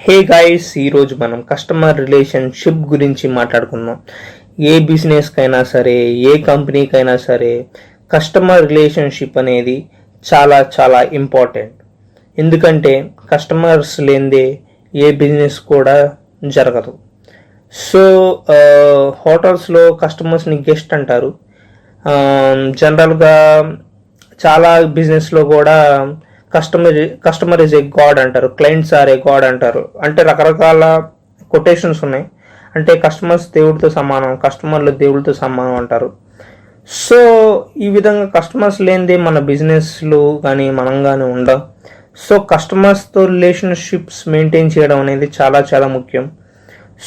Hey guys, ఈరోజు మనం customer relationship గురించి మాట్లాడుకుందాం. ఏ బిజినెస్కైనా సరే, ఏ కంపెనీకైనా సరే కస్టమర్ రిలేషన్షిప్ అనేది చాలా చాలా ఇంపార్టెంట్. ఎందుకంటే కస్టమర్స్ లేనిదే ఏ బిజినెస్ కూడా జరగదు. సో హోటల్స్లో కస్టమర్స్ని గెస్ట్ అంటారు. జనరల్గా చాలా బిజినెస్లో కూడా కస్టమర్ ఇస్ ఏ గాడ్ అంటారు, క్లయింట్స్ ఆర్ ఏ గాడ్ అంటారు. అంటే రకరకాల కొటేషన్స్ ఉన్నాయి. అంటే కస్టమర్స్ దేవుడితో సమానం, కస్టమర్లు దేవుడితో సమానం అంటారు. సో ఈ విధంగా కస్టమర్స్ లేనిదే మన బిజినెస్లు కానీ మనం కానీ ఉండవు. సో కస్టమర్స్తో రిలేషన్షిప్స్ మెయింటైన్ చేయడం అనేది చాలా చాలా ముఖ్యం.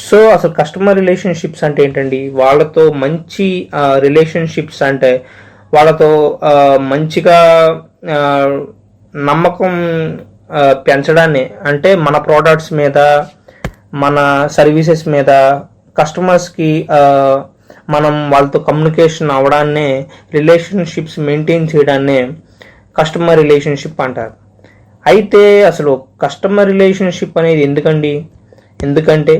సో అసలు కస్టమర్ రిలేషన్షిప్స్ అంటే ఏంటండి? వాళ్ళతో మంచి రిలేషన్షిప్స్ అంటే వాళ్ళతో మంచిగా నమ్మకం పెంచడాన్ని, అంటే మన ప్రోడక్ట్స్ మీద, మన సర్వీసెస్ మీద కస్టమర్స్కి మనం వాళ్ళతో కమ్యూనికేషన్ అవ్వడాన్నే, రిలేషన్షిప్స్ మెయింటైన్ చేయడాన్నే కస్టమర్ రిలేషన్షిప్ అంటారు. అయితే అసలు కస్టమర్ రిలేషన్షిప్ అనేది ఎందుకండి? ఎందుకంటే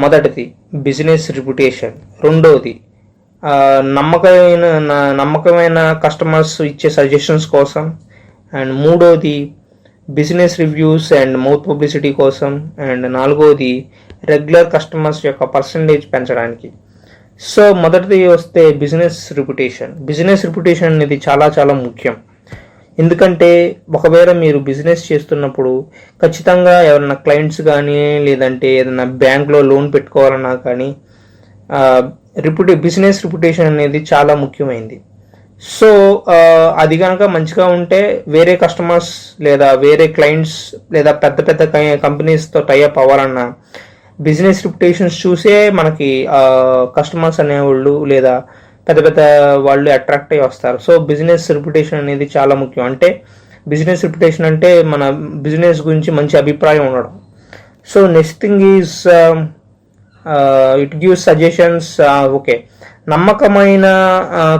మొదటిది బిజినెస్ రిప్యుటేషన్, రెండవది నమ్మకమైన కస్టమర్స్ ఇచ్చే సజెషన్స్ కోసం, అండ్ మూడోది business reviews and mouth publicity కోసం, అండ్ నాలుగోది రెగ్యులర్ కస్టమర్స్ యొక్క పర్సంటేజ్ పెంచడానికి. సో మొదటిది వస్తే బిజినెస్ రిప్యుటేషన్ అనేది చాలా చాలా ముఖ్యం. ఎందుకంటే ఒకవేళ మీరు బిజినెస్ చేస్తున్నప్పుడు ఖచ్చితంగా ఎవరైనా క్లయింట్స్ కానీ, లేదంటే ఏదైనా బ్యాంక్లో లోన్ పెట్టుకోవాలన్నా కానీ బిజినెస్ రిప్యుటేషన్ అనేది చాలా ముఖ్యమైనది. సో అది కనుక మంచిగా ఉంటే వేరే కస్టమర్స్ లేదా వేరే క్లయింట్స్ లేదా పెద్ద పెద్ద కంపెనీస్తో టైఅప్ అవ్వాలన్నా బిజినెస్ రిప్యుటేషన్స్ చూసే మనకి కస్టమర్స్ అనేవాళ్ళు లేదా పెద్ద పెద్ద వాళ్ళు అట్రాక్ట్ అయ్యి వస్తారు. సో బిజినెస్ రిప్యుటేషన్ అనేది చాలా ముఖ్యం. అంటే బిజినెస్ రిప్యుటేషన్ అంటే మన బిజినెస్ గురించి మంచి అభిప్రాయం ఉండడం. So next thing is it gives suggestions. Okay, నమ్మకమైన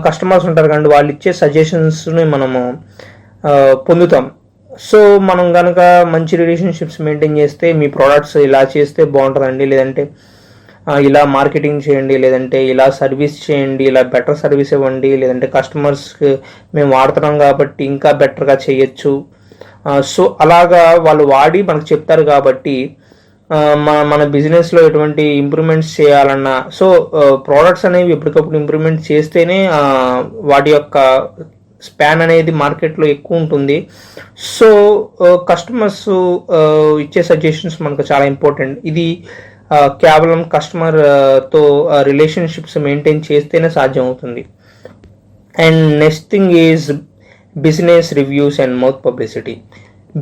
కస్టమర్స్ ఉంటారు కానీ వాళ్ళు ఇచ్చే సజెషన్స్ని మనము పొందుతాం. సో మనం కనుక మంచి రిలేషన్షిప్స్ మెయింటైన్ చేస్తే, మీ ప్రోడక్ట్స్ ఇలా చేస్తే బాగుంటుందండి, లేదంటే ఇలా మార్కెటింగ్ చేయండి, లేదంటే ఇలా సర్వీస్ చేయండి, ఇలా బెటర్ సర్వీస్ ఇవ్వండి, లేదంటే కస్టమర్స్కి మేము వాడుతున్నాం కాబట్టి ఇంకా బెటర్గా చేయొచ్చు. సో అలాగా వాళ్ళు వాడి మనకు చెప్తారు కాబట్టి మన బిజినెస్లో ఎటువంటి ఇంప్రూవ్మెంట్స్ చేయాలన్నా, సో ప్రోడక్ట్స్ అనేవి ఎప్పటికప్పుడు ఇంప్రూవ్మెంట్ చేస్తేనే వాటి యొక్క స్పాన్ అనేది మార్కెట్లో ఎక్కువ ఉంటుంది. సో కస్టమర్స్ ఇచ్చే సజెషన్స్ మనకు చాలా ఇంపార్టెంట్. ఇది కేవలం కస్టమర్తో రిలేషన్షిప్స్ మెయింటైన్ చేస్తేనే సాధ్యం అవుతుంది. And next thing is business reviews and mouth publicity.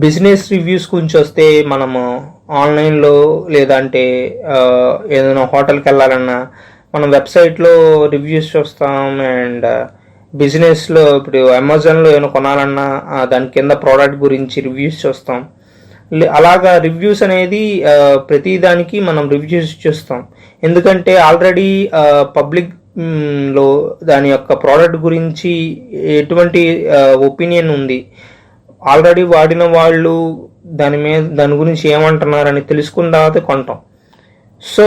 Business reviews గురించి వస్తే మనము ఆన్లైన్లో లేదంటే ఏదైనా హోటల్కి వెళ్ళాలన్నా మనం వెబ్సైట్లో రివ్యూస్ చూస్తాం. అండ్ బిజినెస్లో ఇప్పుడు అమెజాన్లో ఏమైనా కొనాలన్నా దాని కింద ప్రోడక్ట్ గురించి రివ్యూస్ చూస్తాం. అలాగా రివ్యూస్ అనేది ప్రతిదానికి మనం రివ్యూస్ చూస్తాం. ఎందుకంటే ఆల్రెడీ పబ్లిక్లో దాని యొక్క ప్రోడక్ట్ గురించి ఎటువంటి ఒపీనియన్ ఉంది, ఆల్రెడీ వాడిన వాళ్ళు దాని గురించి ఏమంటున్నారని తెలుసుకున్న తర్వాత కొంటాం. సో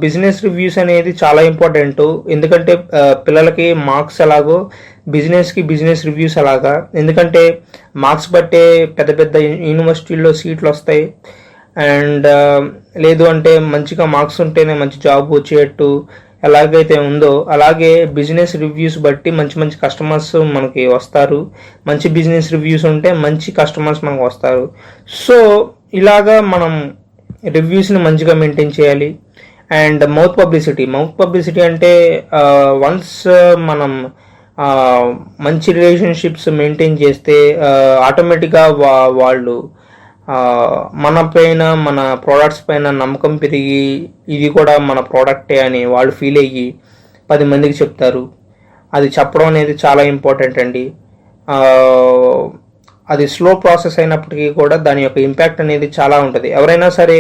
బిజినెస్ రివ్యూస్ అనేది చాలా ఇంపార్టెంట్. ఎందుకంటే పిల్లలకి మార్క్స్ ఎలాగో బిజినెస్కి బిజినెస్ రివ్యూస్ అలాగా. ఎందుకంటే మార్క్స్ బట్టే పెద్ద పెద్ద యూనివర్సిటీల్లో సీట్లు వస్తాయి. అండ్ లేదు అంటే మంచిగా మార్క్స్ ఉంటేనే మంచి జాబ్ వచ్చేటట్టు ఎలాగైతే ఉందో, అలాగే బిజినెస్ రివ్యూస్ బట్టి మంచి మంచి కస్టమర్స్ మనకి వస్తారు. మంచి బిజినెస్ రివ్యూస్ ఉంటే మంచి కస్టమర్స్ మనకు వస్తారు. సో ఇలాగా మనం రివ్యూస్ని మంచిగా మెయింటైన్ చేయాలి. అండ్ మౌత్ పబ్లిసిటీ అంటే వన్స్ మనం మంచి రిలేషన్షిప్స్ మెయింటైన్ చేస్తే ఆటోమేటిక్గా వాళ్ళు మన పైన, మన ప్రోడక్ట్స్ పైన నమ్మకం పెరిగి ఇది కూడా మన ప్రోడక్టే అని వాళ్ళు ఫీల్ అయ్యి 10 మందికి చెప్తారు. అది చెప్పడం అనేది చాలా ఇంపార్టెంట్ అండి. అది స్లో ప్రాసెస్ అయినప్పటికీ కూడా దాని యొక్క ఇంపాక్ట్ అనేది చాలా ఉంటుంది. ఎవరైనా సరే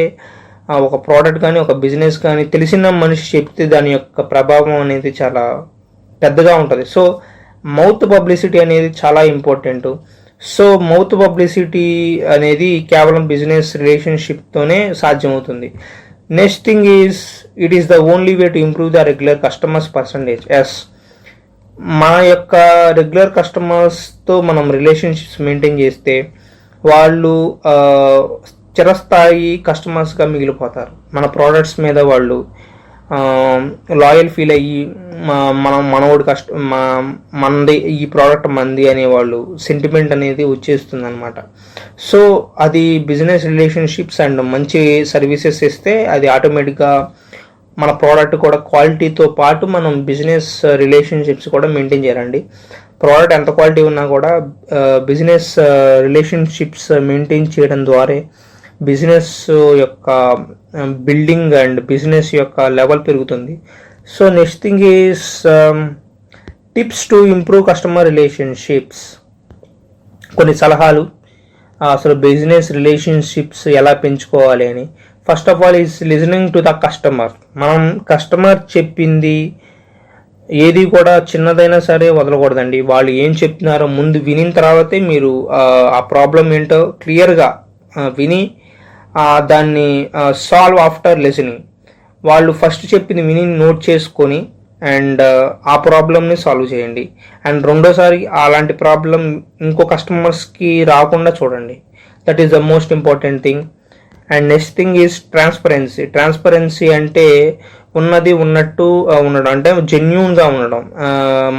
ఒక ప్రోడక్ట్ కానీ ఒక బిజినెస్ కానీ తెలిసిన మనిషి చెప్తే దాని యొక్క ప్రభావం అనేది చాలా పెద్దగా ఉంటుంది. సో మౌత్ పబ్లిసిటీ అనేది చాలా ఇంపార్టెంట్. సో మౌత్ పబ్లిసిటీ అనేది కేవలం బిజినెస్ రిలేషన్షిప్తోనే సాధ్యమవుతుంది. Next thing is it is the only way to improve the regular customers percentage. Yes, మన యొక్క రెగ్యులర్ కస్టమర్స్తో మనం రిలేషన్షిప్స్ మెయింటైన్ చేస్తే వాళ్ళు చిరస్థాయి కస్టమర్స్గా మిగిలిపోతారు. మన ప్రోడక్ట్స్ మీద వాళ్ళు లాయల్ ఫీల్ అయ్యి మనం మనోడు మనది ఈ ప్రోడక్ట్ మంది అనేవాళ్ళు సెంటిమెంట్ అనేది వచ్చేస్తుంది అనమాట. సో అది బిజినెస్ రిలేషన్షిప్స్ అండ్ మంచి సర్వీసెస్ ఇస్తే అది ఆటోమేటిక్గా మన ప్రోడక్ట్ కూడా క్వాలిటీతో పాటు మనం బిజినెస్ రిలేషన్షిప్స్ కూడా మెయింటైన్ చేయాలండి. ప్రోడక్ట్ ఎంత క్వాలిటీ ఉన్నా కూడా బిజినెస్ రిలేషన్షిప్స్ మెయింటైన్ చేయడం ద్వారా బిజినెస్ యొక్క బిల్డింగ్ అండ్ బిజినెస్ యొక్క లెవెల్ పెరుగుతుంది. So next thing is tips to improve customer relationships. కొన్ని సలహాలు అసలు బిజినెస్ రిలేషన్షిప్స్ ఎలా పెంచుకోవాలి అని. First of all is listening to the customer. మనం కస్టమర్ చెప్పింది ఏది కూడా చిన్నదైనా సరే వదలకూడదండి. వాళ్ళు ఏం చెప్తున్నారో ముందు వినిన తర్వాతే మీరు ఆ ప్రాబ్లం ఏంటో క్లియర్గా విని దాన్ని సాల్వ్ ఆఫ్టర్ లిసనింగ్. వాళ్ళు ఫస్ట్ చెప్పింది విని నోట్ చేసుకొని అండ్ ఆ ప్రాబ్లమ్ని సాల్వ్ చేయండి. అండ్ రెండోసారి అలాంటి ప్రాబ్లం ఇంకో కస్టమర్స్కి రాకుండా చూడండి. That is the most important thing. And next thing is transparency. Transparency అంటే ఉన్నది ఉన్నట్టు ఉండడం, అంటే జెన్యూన్గా ఉండడం,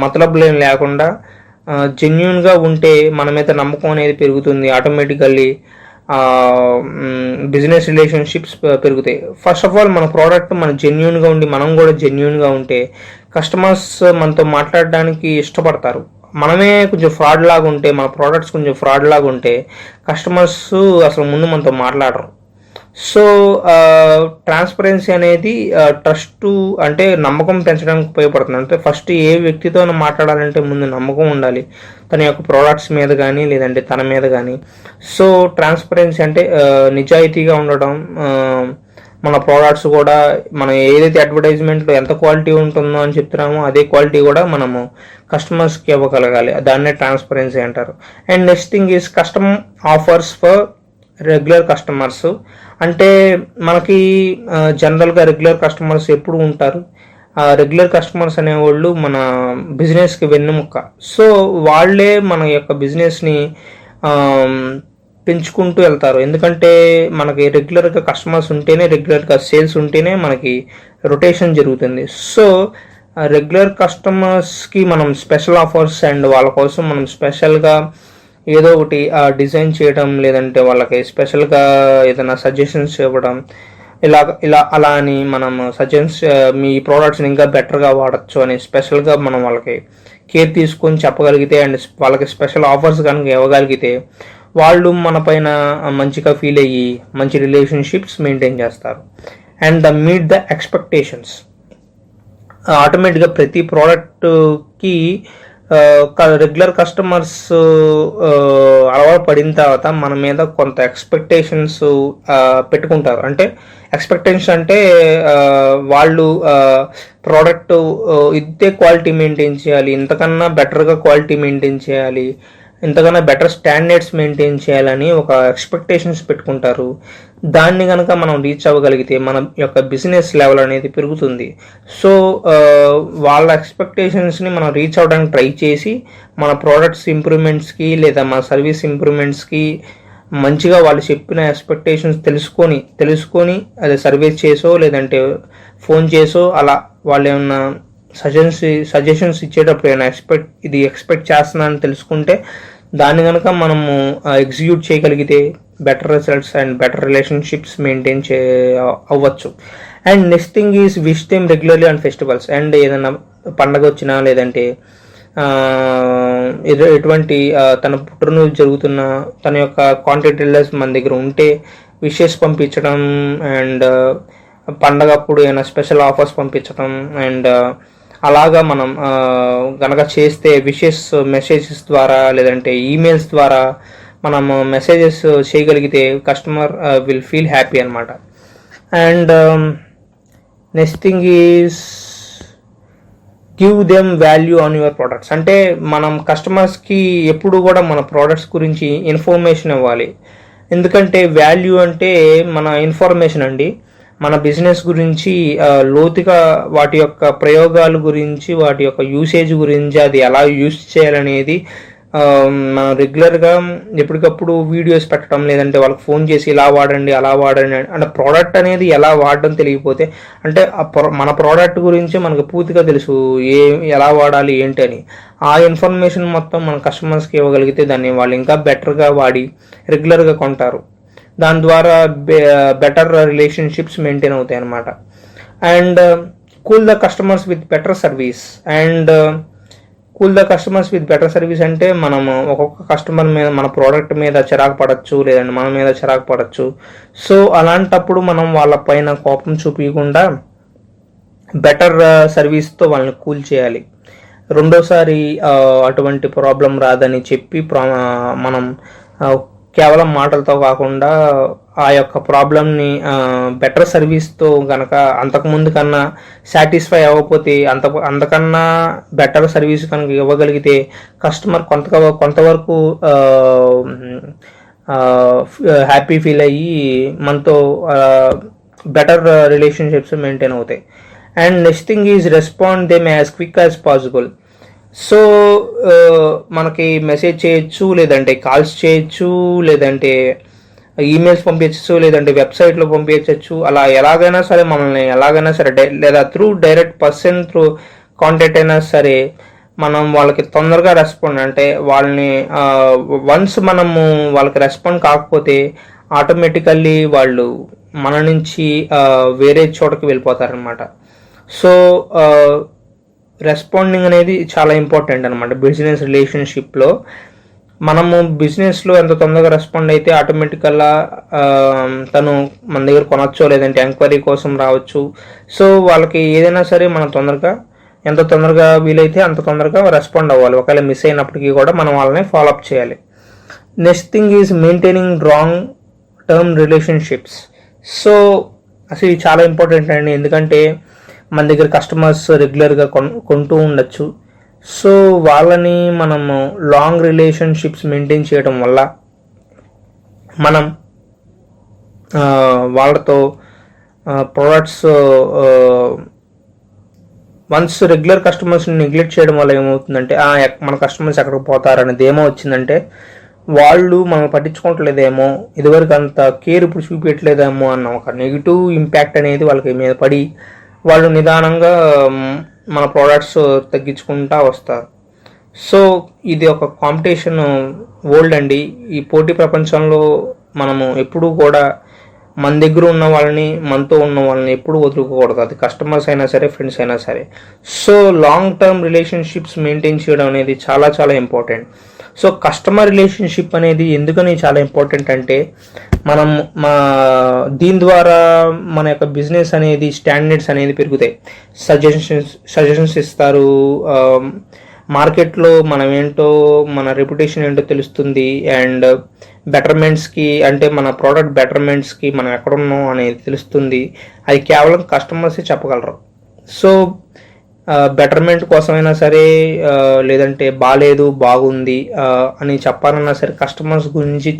మతలబులేం లేకుండా జెన్యూన్గా ఉంటే మన మీద నమ్మకం అనేది పెరుగుతుంది. ఆటోమేటికల్లీ బిజినెస్ రిలేషన్షిప్స్ పెరుగుతాయి. ఫస్ట్ ఆఫ్ ఆల్ మన ప్రోడక్ట్ మన జెన్యూన్గా ఉండి మనం కూడా జెన్యూన్గా ఉంటే కస్టమర్స్ మనతో మాట్లాడడానికి ఇష్టపడతారు. మనమే కొంచెం ఫ్రాడ్ లాగా ఉంటే, మన ప్రోడక్ట్స్ కొంచెం ఫ్రాడ్ లాగా ఉంటే కస్టమర్స్ అసలు ముందు మనతో మాట్లాడరు. సో ట్రాన్స్పరెన్సీ అనేది ట్రస్ట్ అంటే నమ్మకం పెంచడానికి ఉపయోగపడుతుంది. అంటే ఫస్ట్ ఏ వ్యక్తితో మాట్లాడాలంటే ముందు నమ్మకం ఉండాలి, తన యొక్క ప్రోడక్ట్స్ మీద కానీ లేదంటే తన మీద కానీ. సో ట్రాన్స్పరెన్సీ అంటే నిజాయితీగా ఉండడం. మన ప్రోడక్ట్స్ కూడా మనం ఏదైతే అడ్వర్టైజ్మెంట్లో ఎంత క్వాలిటీ ఉంటుందో అని చెప్తున్నామో అదే క్వాలిటీ కూడా మనము కస్టమర్స్కి ఇవ్వగలగాలి. దాన్నే ట్రాన్స్పరెన్సీ అంటారు. And next thing is custom offers for regular customers. అంటే మనకి జనరల్గా రెగ్యులర్ కస్టమర్స్ ఎప్పుడు ఉంటారు? రెగ్యులర్ కస్టమర్స్ అనేవాళ్ళు మన బిజినెస్కి వెన్నెముక్క. సో వాళ్ళే మన యొక్క బిజినెస్ని పెంచుకుంటూ వెళ్తారు. ఎందుకంటే మనకి రెగ్యులర్గా కస్టమర్స్ ఉంటేనే, రెగ్యులర్గా సేల్స్ ఉంటేనే మనకి రొటేషన్ జరుగుతుంది. సో రెగ్యులర్ కస్టమర్స్కి మనం స్పెషల్ ఆఫర్స్ అండ్ వాళ్ళ కోసం మనం స్పెషల్గా ఏదో ఒకటి డిజైన్ చేయడం, లేదంటే వాళ్ళకి స్పెషల్గా ఏదైనా సజెషన్స్ ఇవ్వడం, అలా అని మనం మీ ప్రోడక్ట్స్ని ఇంకా బెటర్గా వాడచ్చు అని స్పెషల్గా మనం వాళ్ళకి కేర్ తీసుకొని చెప్పగలిగితే అండ్ వాళ్ళకి స్పెషల్ ఆఫర్స్ కనుక ఇవ్వగలిగితే వాళ్ళు మన పైన మంచిగా ఫీల్ అయ్యి మంచి రిలేషన్షిప్స్ మెయింటైన్ చేస్తారు. And meet the expectations. ఆటోమేటిక్గా ప్రతి ప్రోడక్ట్కి రెగ్యులర్ కస్టమర్స్ అలవాటు పడిన తర్వాత మన మీద కొంత ఎక్స్పెక్టేషన్స్ పెట్టుకుంటారు. అంటే ఎక్స్పెక్టేషన్స్ అంటే వాళ్ళు ప్రోడక్ట్ ఇంతే క్వాలిటీ మెయింటైన్ చేయాలి, ఇంతకన్నా బెటర్గా క్వాలిటీ మెయింటైన్ చేయాలి, ఇంతకన్నా బెటర్ స్టాండర్డ్స్ మెయింటైన్ చేయాలని ఒక ఎక్స్పెక్టేషన్స్ పెట్టుకుంటారు. దాన్ని కనుక మనం రీచ్ అవ్వగలిగితే మన యొక్క బిజినెస్ లెవెల్ అనేది పెరుగుతుంది. సో వాళ్ళ ఎక్స్పెక్టేషన్స్ని మనం రీచ్ అవ్వడానికి ట్రై చేసి మన ప్రోడక్ట్స్ ఇంప్రూవ్మెంట్స్కి లేదా మన సర్వీస్ ఇంప్రూవ్మెంట్స్కి మంచిగా వాళ్ళు చెప్పిన ఎక్స్పెక్టేషన్స్ తెలుసుకొని అదే సర్వీస్ చేసో లేదంటే ఫోన్ చేసో అలా వాళ్ళు ఏమన్నా సజెషన్స్ ఇచ్చేటప్పుడు ఏమైనా ఎక్స్పెక్ట్ చేస్తున్నానని తెలుసుకుంటే దాన్ని కనుక మనము ఎగ్జిక్యూట్ చేయగలిగితే better results and better relationships maintain అవ్వచ్చు. And next thing is wish them regularly on festivals. And ఏదైనా పండగ వచ్చినా లేదంటే ఎటువంటి తన పుట్టినరోజు జరుగుతున్న తన యొక్క కాంటాక్ట్ డీటెయిల్స్ మన దగ్గర ఉంటే విషెస్ పంపించడం అండ్ పండగప్పుడు ఏమైనా స్పెషల్ ఆఫర్స్ పంపించడం అండ్ అలాగా మనం కనుక చేస్తే విషెస్ మెసేజెస్ ద్వారా లేదంటే ఈమెయిల్స్ ద్వారా మనం మెసేజెస్ చేయగలిగితే కస్టమర్ విల్ ఫీల్ హ్యాపీ అనమాట. And next thing is give them value on your products. అంటే మనం కస్టమర్స్కి ఎప్పుడు కూడా మన ప్రోడక్ట్స్ గురించి ఇన్ఫర్మేషన్ ఇవ్వాలి. ఎందుకంటే వాల్యూ అంటే మన ఇన్ఫర్మేషన్ అండి. మన బిజినెస్ గురించి లోతుగా వాటి యొక్క ప్రయోగాల గురించి, వాటి యొక్క యూసేజ్ గురించి, అది ఎలా యూస్ చేయాలనేది మనం రెగ్యులర్గా ఎప్పటికప్పుడు వీడియోస్ పెట్టడం, లేదంటే వాళ్ళకి ఫోన్ చేసి ఇలా వాడండి అలా వాడండి అంటే ప్రోడక్ట్ అనేది ఎలా వాడడం తెలియకపోతే, అంటే మన ప్రోడక్ట్ గురించి మనకు పూర్తిగా తెలుసు ఎలా వాడాలి ఏంటి అని. ఆ ఇన్ఫర్మేషన్ మొత్తం మన కస్టమర్స్కి ఇవ్వగలిగితే దాన్ని వాళ్ళు ఇంకా బెటర్గా వాడి రెగ్యులర్గా కొంటారు. దాని ద్వారా బెటర్ రిలేషన్షిప్స్ మెయింటైన్ అవుతాయి అన్నమాట. And cool the customers with better service. And cool the customers with better service అంటే మనము ఒక్కొక్క కస్టమర్ మీద, మన ప్రోడక్ట్ మీద చిరాకు పడచ్చు, లేదంటే మన మీద చిరాకు పడచ్చు. సో అలాంటప్పుడు మనం వాళ్ళ పైన కోపం చూపించకుండా బెటర్ సర్వీస్తో వాళ్ళని కూల్ చేయాలి. రెండోసారి అటువంటి ప్రాబ్లం రాదని చెప్పి మనం కేవలం మాటలతో కాకుండా ఆ యొక్క ప్రాబ్లమ్ని బెటర్ సర్వీస్తో కనుక అంతకుముందు కన్నా సాటిస్ఫై అవ్వకపోతే అంతకన్నా బెటర్ సర్వీస్ కనుక ఇవ్వగలిగితే కస్టమర్ కొంతవరకు హ్యాపీ ఫీల్ అయ్యి మనతో బెటర్ రిలేషన్షిప్స్ మెయింటైన్ అవుతాయి. And next thing is respond them as quick as possible. So మనకి మెసేజ్ చేయొచ్చు, లేదంటే కాల్స్ చేయొచ్చు, లేదంటే ఈమెయిల్స్ పంపించచ్చు, లేదంటే వెబ్సైట్లో పంపించచ్చు. అలా ఎలాగైనా సరే మనల్ని ఎలాగైనా సరే లేదా డైరెక్ట్ పర్సన్ త్రూ కాంటాక్ట్ అయినా సరే మనం వాళ్ళకి తొందరగా రెస్పాండ్, అంటే వాళ్ళని వన్స్ మనము వాళ్ళకి రెస్పాండ్ కాకపోతే ఆటోమేటికల్లీ వాళ్ళు మన నుంచి వేరే చోటకి వెళ్ళిపోతారనమాట. సో రెస్పాండింగ్ అనేది చాలా ఇంపార్టెంట్ అనమాట బిజినెస్ రిలేషన్షిప్లో. మనము బిజినెస్లో ఎంత తొందరగా రెస్పాండ్ అయితే ఆటోమేటికల్గా తను మన దగ్గర కొనొచ్చో, లేదంటే ఎంక్వైరీ కోసం రావచ్చు. సో వాళ్ళకి ఏదైనా సరే మనం ఎంత తొందరగా వీలైతే అంత తొందరగా రెస్పాండ్ అవ్వాలి. ఒకవేళ మిస్ అయినప్పటికీ కూడా మనం వాళ్ళని ఫాలోఅప్ చేయాలి. Next thing is maintaining long term relationships. So అసలు ఇది చాలా ఇంపార్టెంట్ అండి. ఎందుకంటే మన దగ్గర కస్టమర్స్ రెగ్యులర్గా కొంటూ ఉండొచ్చు. సో వాళ్ళని మనము లాంగ్ రిలేషన్షిప్స్ మెయింటైన్ చేయడం వల్ల మనం వాళ్ళతో ప్రోడక్ట్స్ వన్స్ రెగ్యులర్ కస్టమర్స్ని నెగ్లెక్ట్ చేయడం వల్ల ఏమవుతుందంటే మన కస్టమర్స్ ఎక్కడికి పోతారనేది ఏమో వచ్చిందంటే వాళ్ళు మనం పట్టించుకోవట్లేదేమో, ఇదివరకు అంత కేర్ ఇప్పుడు చూపించట్లేదేమో అన్న ఒక నెగిటివ్ ఇంపాక్ట్ అనేది వాళ్ళకి మీద పడి వాళ్ళు నిదానంగా మన ప్రోడక్ట్స్ తగ్గించుకుంటూ వస్తారు. సో ఇది ఒక కాంపిటీషన్ వరల్డ్ అండి. ఈ పోటీ ప్రపంచంలో మనము ఎప్పుడూ కూడా మన దగ్గర ఉన్న వాళ్ళని, మనతో ఉన్న వాళ్ళని ఎప్పుడు వదులుకోకూడదు. అది కస్టమర్స్ అయినా సరే, ఫ్రెండ్స్ అయినా సరే. So long term relationships maintain చేయడం అనేది చాలా చాలా ఇంపార్టెంట్. సో కస్టమర్ రిలేషన్షిప్ అనేది ఎందుకని చాలా ఇంపార్టెంట్ అంటే మనం దీని ద్వారా మన యొక్క బిజినెస్ అనేది స్టాండర్డ్స్ అనేది పెరుగుతాయి. సజెషన్స్ ఇస్తారు. మార్కెట్లో మనం ఏంటో, మన రెప్యుటేషన్ ఏంటో తెలుస్తుంది. అండ్ బెటర్మెంట్స్కి, అంటే మన ప్రోడక్ట్ బెటర్మెంట్స్కి మనం ఎక్కడున్నాం అనేది తెలుస్తుంది. అది కేవలం కస్టమర్సే చెప్పగలరు. సో బెటర్మెంట్ కోసమైనా సరే, లేదంటే బాగాలేదు బాగుంది అని చెప్పాలన్నా సరే కస్టమర్స్ గురించి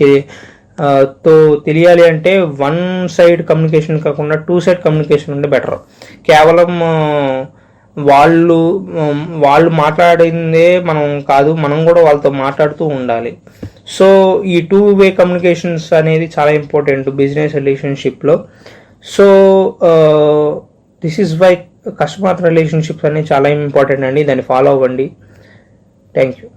తెలియాలి అంటే వన్ సైడ్ కమ్యూనికేషన్ కాకుండా 2 సైడ్ కమ్యూనికేషన్ ఉంటే బెటర్. కేవలం వాళ్ళు మాట్లాడిందే మనం కాదు, మనం కూడా వాళ్ళతో మాట్లాడుతూ ఉండాలి. సో ఈ 2 వే కమ్యూనికేషన్స్ అనేది చాలా ఇంపార్టెంట్ బిజినెస్ రిలేషన్షిప్లో. So this is why customer relationships అనేవి చాలా ఇంపార్టెంట్ అండి. దాన్ని ఫాలో అవ్వండి. Thank you.